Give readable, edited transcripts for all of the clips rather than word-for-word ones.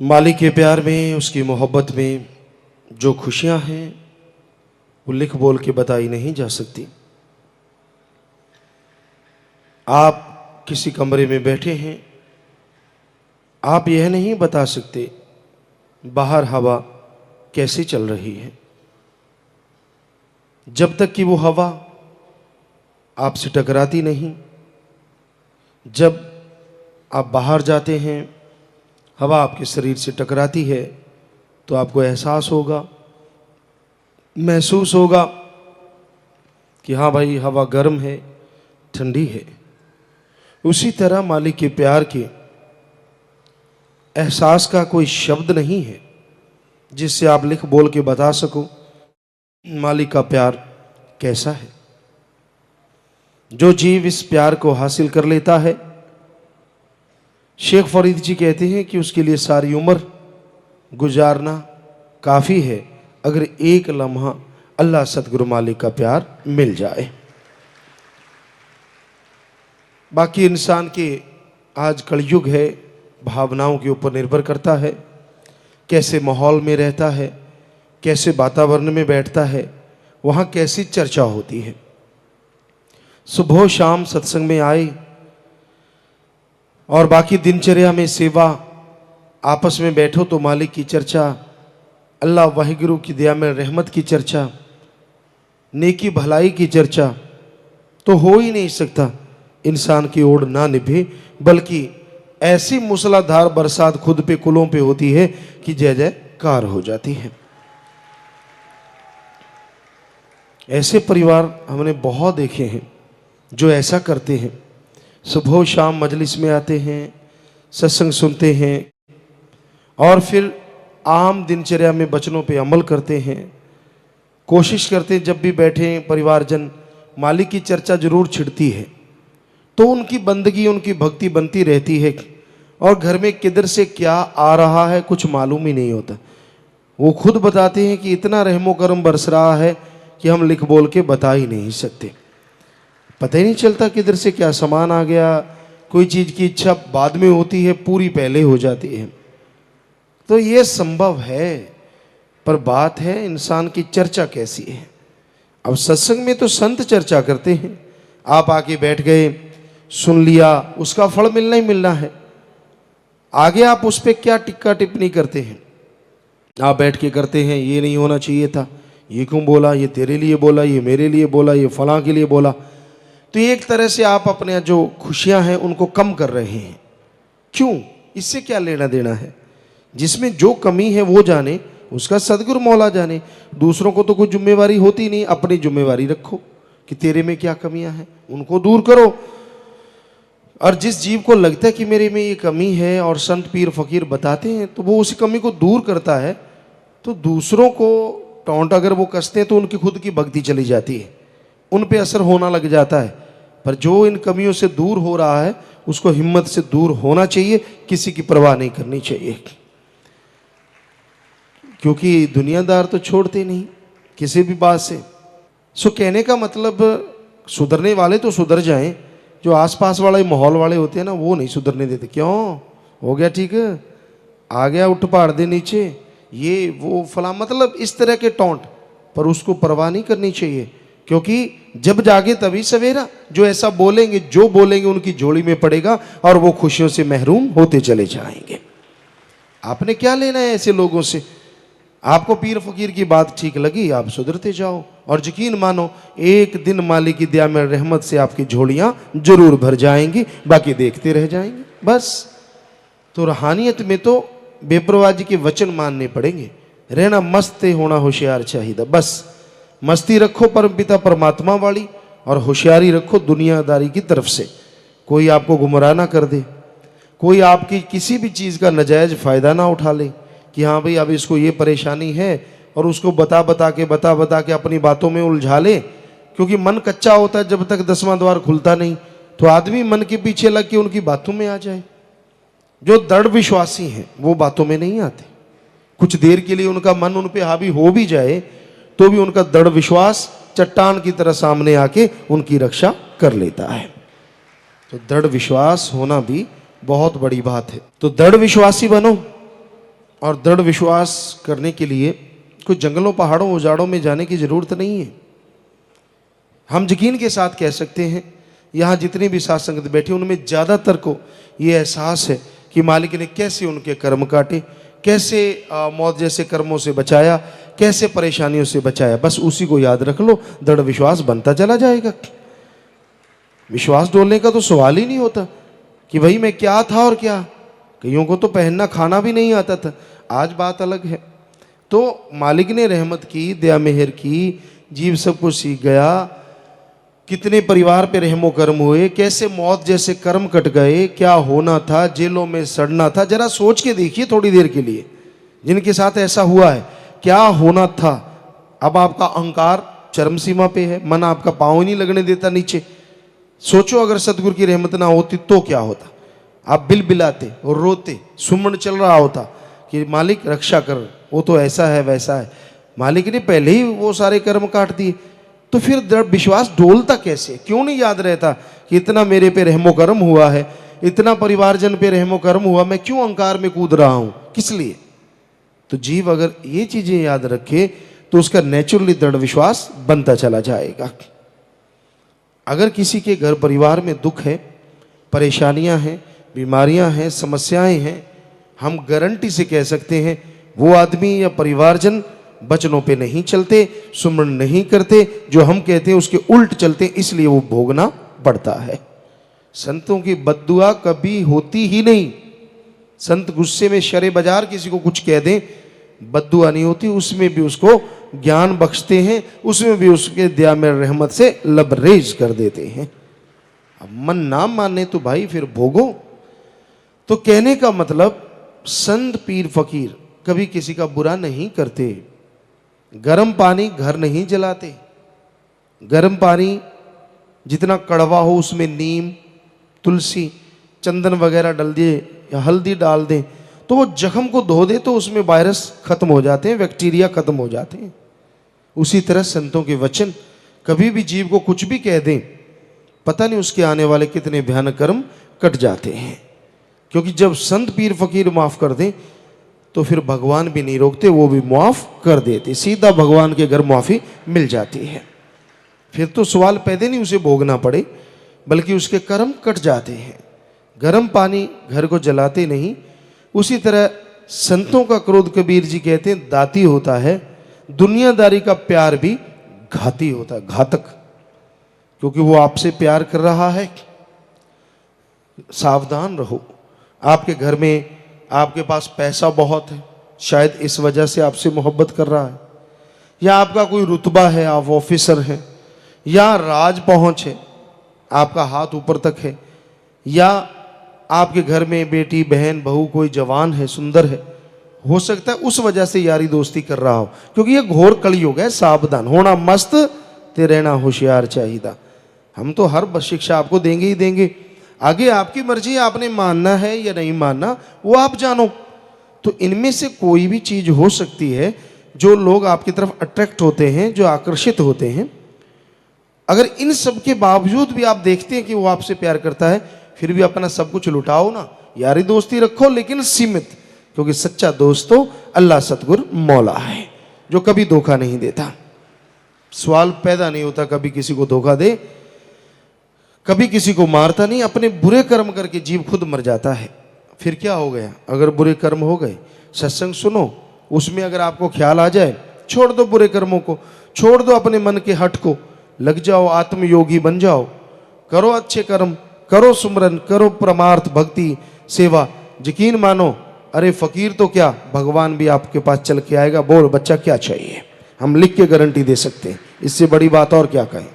मालिक के प्यार में, उसकी मोहब्बत में जो खुशियां हैं वो लिख बोल के बताई नहीं जा सकती। आप किसी कमरे में बैठे हैं, आप यह नहीं बता सकते बाहर हवा कैसी चल रही है, जब तक कि वो हवा आपसे टकराती नहीं। जब आप बाहर जाते हैं, हवा आपके शरीर से टकराती है तो आपको एहसास होगा, महसूस होगा कि हाँ भाई हवा गर्म है, ठंडी है। उसी तरह मालिक के प्यार के एहसास का कोई शब्द नहीं है जिससे आप लिख बोल के बता सको मालिक का प्यार कैसा है। जो जीव इस प्यार को हासिल कर लेता है, शेख फरीद जी कहते हैं कि उसके लिए सारी उम्र गुजारना काफ़ी है अगर एक लम्हा अल्लाह सतगुरु मालिक का प्यार मिल जाए। बाकी इंसान के आज कलयुग है, भावनाओं के ऊपर निर्भर करता है, कैसे माहौल में रहता है, कैसे वातावरण में बैठता है, वहाँ कैसी चर्चा होती है। सुबह शाम सत्संग में आए और बाकी दिनचर्या में सेवा, आपस में बैठो तो मालिक की चर्चा, अल्लाह वाहिगुरु की दया में रहमत की चर्चा, नेकी भलाई की चर्चा तो हो ही नहीं सकता। इंसान की ओर ना निभे, बल्कि ऐसी मूसलाधार बरसात खुद पे कुलों पे होती है कि जय जयकार हो जाती है। ऐसे परिवार हमने बहुत देखे हैं जो ऐसा करते हैं, सुबह शाम मजलिस में आते हैं, सत्संग सुनते हैं और फिर आम दिनचर्या में वचनों पे अमल करते हैं। कोशिश करते हैं जब भी बैठे परिवारजन, मालिक की चर्चा जरूर छिड़ती है तो उनकी बंदगी, उनकी भक्ति बनती रहती है और घर में किधर से क्या आ रहा है कुछ मालूम ही नहीं होता। वो खुद बताते हैं कि इतना रहमो करम बरस रहा है कि हम लिख बोल के बता ही नहीं सकते। पता ही नहीं चलता किधर से क्या सामान आ गया। कोई चीज़ की इच्छा बाद में होती है, पूरी पहले हो जाती है। तो ये संभव है, पर बात है इंसान की चर्चा कैसी है। अब सत्संग में तो संत चर्चा करते हैं, आप आके बैठ गए, सुन लिया, उसका फल मिलना ही मिलना है। आगे आप उस पर क्या टिक्का टिप्पणी करते हैं, आप बैठ के करते हैं, ये नहीं होना चाहिए था, ये क्यों बोला, ये तेरे लिए बोला, ये मेरे लिए बोला, ये फलां के लिए बोला। तो एक तरह से आप अपने जो खुशियां हैं उनको कम कर रहे हैं। क्यों? इससे क्या लेना देना है? जिसमें जो कमी है वो जाने, उसका सदगुरु मौला जाने। दूसरों को तो कोई जिम्मेवारी होती नहीं, अपनी जिम्मेवारी रखो कि तेरे में क्या कमियां हैं, उनको दूर करो। और जिस जीव को लगता है कि मेरे में ये कमी है और संत पीर फकीर बताते हैं तो वो उस कमी को दूर करता है, तो दूसरों को टोंट अगर वो कसते हैं तो उनकी खुद की भक्ति चली जाती है, उन पे असर होना लग जाता है। पर जो इन कमियों से दूर हो रहा है उसको हिम्मत से दूर होना चाहिए, किसी की परवाह नहीं करनी चाहिए। क्योंकि दुनियादार तो छोड़ते नहीं किसी भी बात से। सो कहने का मतलब सुधरने वाले तो सुधर जाएं, जो आसपास वाले माहौल वाले होते हैं ना वो नहीं सुधरने देते। क्यों? हो गया ठीक है, आ गया, उठ पहाड़ दे नीचे, ये वो फला, मतलब इस तरह के टोंट। पर उसको परवाह नहीं करनी चाहिए, क्योंकि जब जागे तभी सवेरा। जो ऐसा बोलेंगे, जो बोलेंगे उनकी झोली में पड़ेगा और वो खुशियों से महरूम होते चले जाएंगे। आपने क्या लेना है ऐसे लोगों से? आपको पीर फकीर की बात ठीक लगी, आप सुधरते जाओ और यकीन मानो एक दिन मालिक की दया में रहमत से आपकी झोलियां जरूर भर जाएंगी, बाकी देखते रह जाएंगे बस। तो रूहानियत में तो बेपरवाही के वचन मानने पड़ेंगे। रहना मस्त होना होशियार चाहिए, बस मस्ती रखो परमपिता परमात्मा वाली और होशियारी रखो दुनियादारी की तरफ से। कोई आपको गुमराह ना कर दे, कोई आपकी किसी भी चीज़ का नाजायज फ़ायदा ना उठा ले कि हाँ भाई अब इसको ये परेशानी है और उसको बता बता के अपनी बातों में उलझा ले। क्योंकि मन कच्चा होता है, जब तक 10वां द्वार खुलता नहीं तो आदमी मन के पीछे लग के उनकी बातों में आ जाए। जो दृढ़ विश्वासी हैं वो बातों में नहीं आते। कुछ देर के लिए उनका मन उन पे हावी हो भी जाए तो भी उनका दृढ़ विश्वास चट्टान की तरह सामने आके उनकी रक्षा कर लेता है। तो दृढ़ विश्वास होना भी बहुत बड़ी बात है। तो दृढ़ विश्वासी बनो, और दृढ़ विश्वास करने के लिए कोई जंगलों पहाड़ों उजाड़ों में जाने की जरूरत नहीं है। हम यकीन के साथ कह सकते हैं, यहाँ जितने भी साथ संगत बैठे उनमें ज़्यादातर को ये एहसास है कि मालिक ने कैसे उनके कर्म काटे, कैसे मौत जैसे कर्मों से बचाया, कैसे परेशानियों से बचाया। बस उसी को याद रख लो, दृढ़ विश्वास बनता चला जाएगा। विश्वास डोलने का तो सवाल ही नहीं होता कि भाई मैं क्या था और क्या। कईयों को तो पहनना खाना भी नहीं आता था, आज बात अलग है। तो मालिक ने रहमत की, दया मेहर की, जीव सब कुछ सीख गया। कितने परिवार पे रहमो कर्म हुए, कैसे मौत जैसे कर्म कट गए, क्या होना था, जेलों में सड़ना था। जरा सोच के देखिए थोड़ी देर के लिए, जिनके साथ ऐसा हुआ है, क्या होना था। अब आपका अहंकार चरम सीमा पे है, मन आपका पाँव नहीं लगने देता नीचे। सोचो अगर सतगुरु की रहमत ना होती तो क्या होता। आप बिल बिलाते और रोते, सुमन चल रहा होता कि मालिक रक्षा कर, वो तो ऐसा है वैसा है। मालिक ने पहले ही वो सारे कर्म काट दिए, तो फिर दृढ़ विश्वास डोलता कैसे? क्यों नहीं याद रहता कि इतना मेरे पे रहमो कर्म हुआ है, इतना परिवारजन पे रहमो कर्म हुआ, मैं क्यों अहंकार में कूद रहा हूं, किस लिए? तो जीव अगर ये चीजें याद रखे तो उसका नेचुरली दृढ़ विश्वास बनता चला जाएगा। अगर किसी के घर परिवार में दुख है, परेशानियां हैं, बीमारियां हैं, समस्याएं हैं, हम गारंटी से कह सकते हैं वो आदमी या परिवारजन वचनों पे नहीं चलते, सुमरण नहीं करते, जो हम कहते हैं उसके उल्ट चलते, इसलिए वो भोगना पड़ता है। संतों की बद्दुआ कभी होती ही नहीं। संत गुस्से में शरे बाजार किसी को कुछ कह दें, बद्दुआ नहीं होती, उसमें भी उसको ज्ञान बख्शते हैं, उसमें भी उसके दया में रहमत से लबरेज कर देते हैं। अब मन ना माने तो भाई फिर भोगो। तो कहने का मतलब संत पीर फकीर कभी किसी का बुरा नहीं करते। गर्म पानी घर नहीं जलाते। गर्म पानी जितना कड़वा हो उसमें नीम, तुलसी, चंदन वगैरह डाल दिए या हल्दी डाल दें तो वो जख्म को धो दे तो उसमें वायरस खत्म हो जाते हैं, बैक्टीरिया खत्म हो जाते हैं। उसी तरह संतों के वचन कभी भी जीव को कुछ भी कह दें, पता नहीं उसके आने वाले कितने भयानक कर्म कट जाते हैं। क्योंकि जब संत पीर फकीर माफ कर दें तो फिर भगवान भी नहीं रोकते, वो भी माफ कर देते, सीधा भगवान के घर माफी मिल जाती है। फिर तो सवाल पैदा नहीं उसे भोगना पड़े, बल्कि उसके कर्म कट जाते हैं। गर्म पानी घर को जलाते नहीं। उसी तरह संतों का क्रोध कबीर जी कहते हैं दाती होता है, दुनियादारी का प्यार भी घाती होता है, घातक, क्योंकि वो आपसे प्यार कर रहा है। सावधान रहो। आपके घर में आपके पास पैसा बहुत है, शायद इस वजह से आपसे मोहब्बत कर रहा है, या आपका कोई रुतबा है, आप ऑफिसर हैं, या राज पहुंच है, आपका हाथ ऊपर तक है, या आपके घर में बेटी बहन बहू कोई जवान है, सुंदर है, हो सकता है उस वजह से यारी दोस्ती कर रहा हो। क्योंकि ये घोर कलयुग है, सावधान होना मस्त ते रहना होशियार चाहिए। हम तो हर शिक्षा आपको देंगे ही देंगे, आगे आपकी मर्जी, आपने मानना है या नहीं मानना वो आप जानो। तो इनमें से कोई भी चीज हो सकती है जो लोग आपकी तरफ अट्रैक्ट होते हैं, जो आकर्षित होते हैं। अगर इन सब के बावजूद भी आप देखते हैं कि वो आपसे प्यार करता है, फिर भी अपना सब कुछ लुटाओ ना, यारी दोस्ती रखो लेकिन सीमित, क्योंकि सच्चा दोस्त तो अल्लाह सतगुर मौला है जो कभी धोखा नहीं देता। सवाल पैदा नहीं होता कभी किसी को धोखा दे, कभी किसी को मारता नहीं। अपने बुरे कर्म करके जीव खुद मर जाता है। फिर क्या हो गया? अगर बुरे कर्म हो गए, सत्संग सुनो, उसमें अगर आपको ख्याल आ जाए, छोड़ दो बुरे कर्मों को, छोड़ दो अपने मन के हट को, लग जाओ आत्मयोगी बन जाओ, करो अच्छे कर्म, करो सुमरन, करो परमार्थ भक्ति सेवा। यकीन मानो, अरे फकीर तो क्या, भगवान भी आपके पास चल के आएगा। बोल बच्चा क्या चाहिए, हम लिख के गारंटी दे सकते हैं, इससे बड़ी बात और क्या कहें।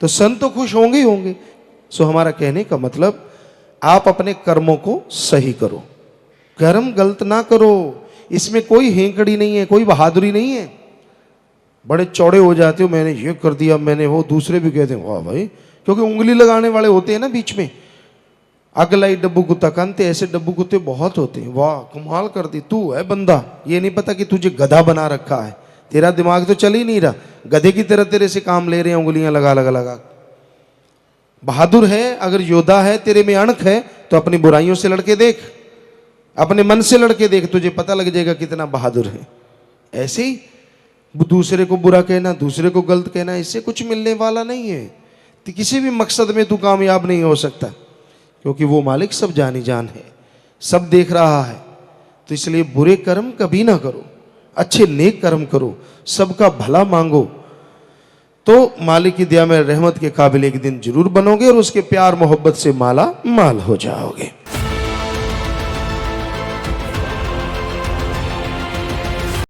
तो संत तो खुश होंगे ही होंगे। सो हमारा कहने का मतलब, आप अपने कर्मों को सही करो, कर्म गलत ना करो। इसमें कोई हेंकड़ी नहीं है, कोई बहादुरी नहीं है। बड़े चौड़े हो जाते हो, मैंने ये कर दिया, मैंने वो, दूसरे भी कहते हैं वाह भाई, क्योंकि उंगली लगाने वाले होते हैं ना बीच में। अगलाई डब्बू कुत्ता कानते, ऐसे डब्बू कुत्ते बहुत होते हैं। वाह कमाल कर दी, तू है बंदा, ये नहीं पता कि तुझे गधा बना रखा है, तेरा दिमाग तो चल ही नहीं रहा, गधे की तरह तेरे से काम ले रहे हैं उंगलियां लगा लगा लगा। बहादुर है, अगर योद्धा है, तेरे में अणख है तो अपनी बुराइयों से लड़के देख। अपने मन से लड़के देख, तुझे पता लग जाएगा कितना बहादुर है। ऐसे ही दूसरे को बुरा कहना, दूसरे को गलत कहना, इससे कुछ मिलने वाला नहीं है। तो किसी भी मकसद में तू कामयाब नहीं हो सकता, क्योंकि वो मालिक सब जानी जान है, सब देख रहा है। तो इसलिए बुरे कर्म कभी ना करो, अच्छे नेक कर्म करो, सबका भला मांगो, तो मालिक की दया में रहमत के काबिल एक दिन जरूर बनोगे और उसके प्यार मोहब्बत से माला माल हो जाओगे।